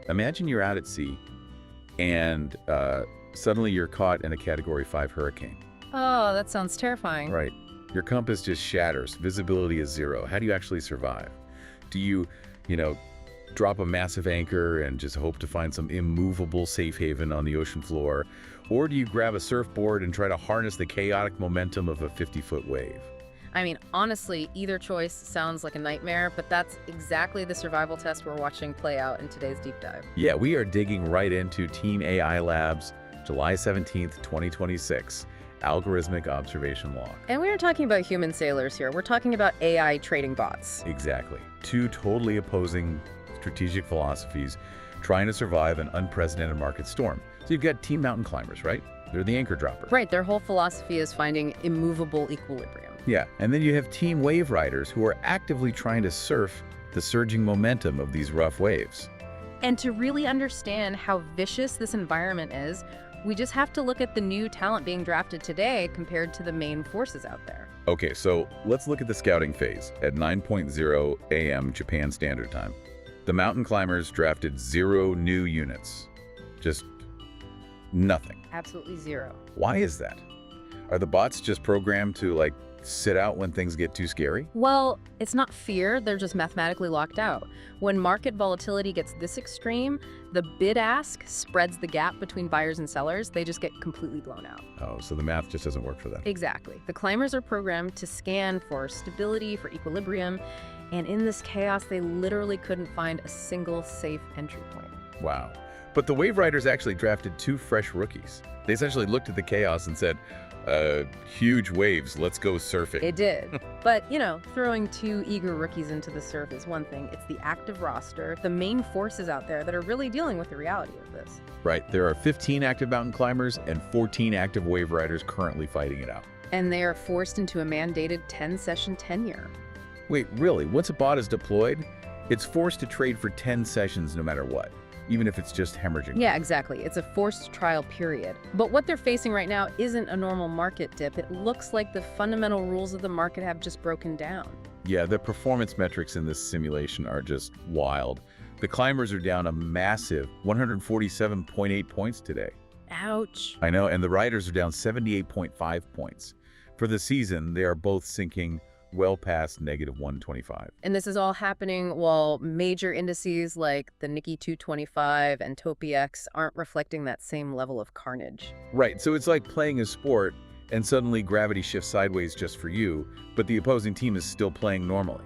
Imagine you're out at sea and suddenly you're caught in a Category 5 hurricane. Oh, that sounds terrifying. Right. Your compass just shatters. Visibility is zero. How do you actually survive? Do you drop a massive anchor and just hope to find some immovable safe haven on the ocean floor? Or do you grab a surfboard and try to harness the chaotic momentum of a 50-foot wave? I mean, honestly, either choice sounds like a nightmare, but that's exactly the survival test we're watching play out in today's deep dive. Yeah, we are digging right into Team AI Labs, July 17th, 2026, Algorithmic Observation Log. And we aren't talking about human sailors here. We're talking about AI trading bots. Exactly. Two totally opposing strategic philosophies trying to survive an unprecedented market storm. So you've got Team Mountain Climbers, right? They're the anchor dropper. Right, their whole philosophy is finding immovable equilibrium. Yeah, and then you have Team Wave Riders who are actively trying to surf the surging momentum of these rough waves. And to really understand how vicious this environment is, we just have to look at the new talent being drafted today compared to the main forces out there. Okay, so let's look at the scouting phase at 9:00 a.m. Japan Standard Time. The Mountain Climbers drafted 0 new units. Just nothing. Absolutely zero. Why is that? Are the bots just programmed to, sit out when things get too scary? Well, it's not fear, they're just mathematically locked out. When market volatility gets this extreme, the bid-ask spreads the gap between buyers and sellers. They just get completely blown out. Oh, so the math just doesn't work for them. Exactly. The climbers are programmed to scan for stability, for equilibrium, and in this chaos, they literally couldn't find a single safe entry point. Wow. But the Wave Riders actually drafted 2 fresh rookies. They essentially looked at the chaos and said, huge waves, let's go surfing. It did. But, throwing 2 eager rookies into the surf is one thing. It's the active roster, the main forces out there that are really dealing with the reality of this. Right. There are 15 active mountain climbers and 14 active Wave Riders currently fighting it out. And they are forced into a mandated 10-session tenure. Wait, really? Once a bot is deployed, it's forced to trade for 10 sessions no matter what, even if it's just hemorrhaging. Yeah, exactly. It's a forced trial period. But what they're facing right now isn't a normal market dip. It looks like the fundamental rules of the market have just broken down. Yeah, the performance metrics in this simulation are just wild. The climbers are down a massive 147.8 points today. Ouch. I know, and the riders are down 78.5 points. For the season, they are both sinking well past -125. And this is all happening while major indices like the Nikkei 225 and TOPIX aren't reflecting that same level of carnage. Right, so it's like playing a sport and suddenly gravity shifts sideways just for you, but the opposing team is still playing normally.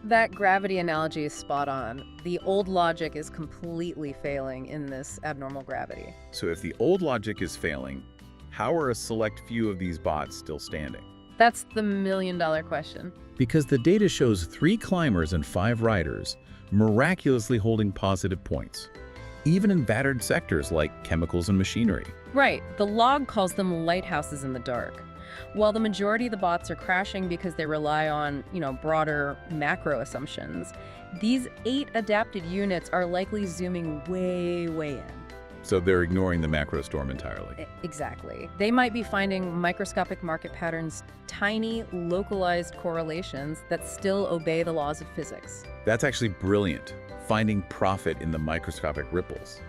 That gravity analogy is spot on. The old logic is completely failing in this abnormal gravity. So if the old logic is failing, how are a select few of these bots still standing? That's the million-dollar question. Because the data shows 3 climbers and 5 riders miraculously holding positive points, even in battered sectors like chemicals and machinery. Right. The log calls them lighthouses in the dark. While the majority of the bots are crashing because they rely on, broader macro assumptions, these 8 adapted units are likely zooming way, way in. So they're ignoring the macro storm entirely. Exactly. They might be finding microscopic market patterns, tiny, localized correlations that still obey the laws of physics. That's actually brilliant, finding profit in the microscopic ripples.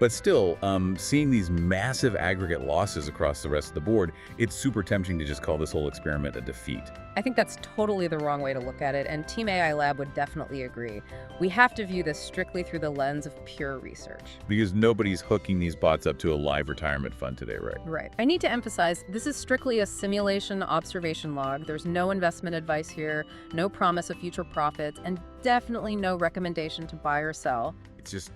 But still, seeing these massive aggregate losses across the rest of the board, it's super tempting to just call this whole experiment a defeat. I think that's totally the wrong way to look at it, and Team AI Lab would definitely agree. We have to view this strictly through the lens of pure research. Because nobody's hooking these bots up to a live retirement fund today, right? Right. I need to emphasize, this is strictly a simulation observation log. There's no investment advice here, no promise of future profits, and definitely no recommendation to buy or sell. It's just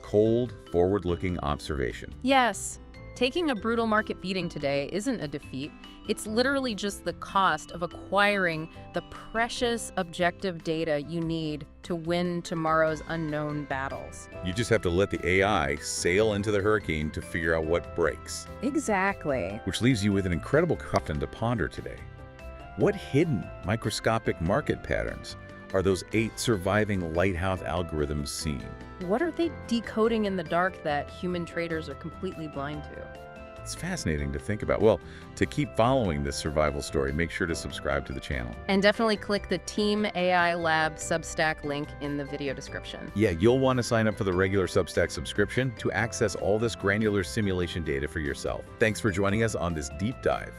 cold, forward-looking observation. Yes. Taking a brutal market beating today isn't a defeat. It's literally just the cost of acquiring the precious objective data you need to win tomorrow's unknown battles. You just have to let the AI sail into the hurricane to figure out what breaks. Exactly. Which leaves you with an incredible question to ponder today. What hidden microscopic market patterns are those 8 surviving lighthouse algorithms seeing? What are they decoding in the dark that human traders are completely blind to? It's fascinating to think about. Well, to keep following this survival story, make sure to subscribe to the channel. And definitely click the Team AI Lab Substack link in the video description. Yeah, you'll want to sign up for the regular Substack subscription to access all this granular simulation data for yourself. Thanks for joining us on this deep dive.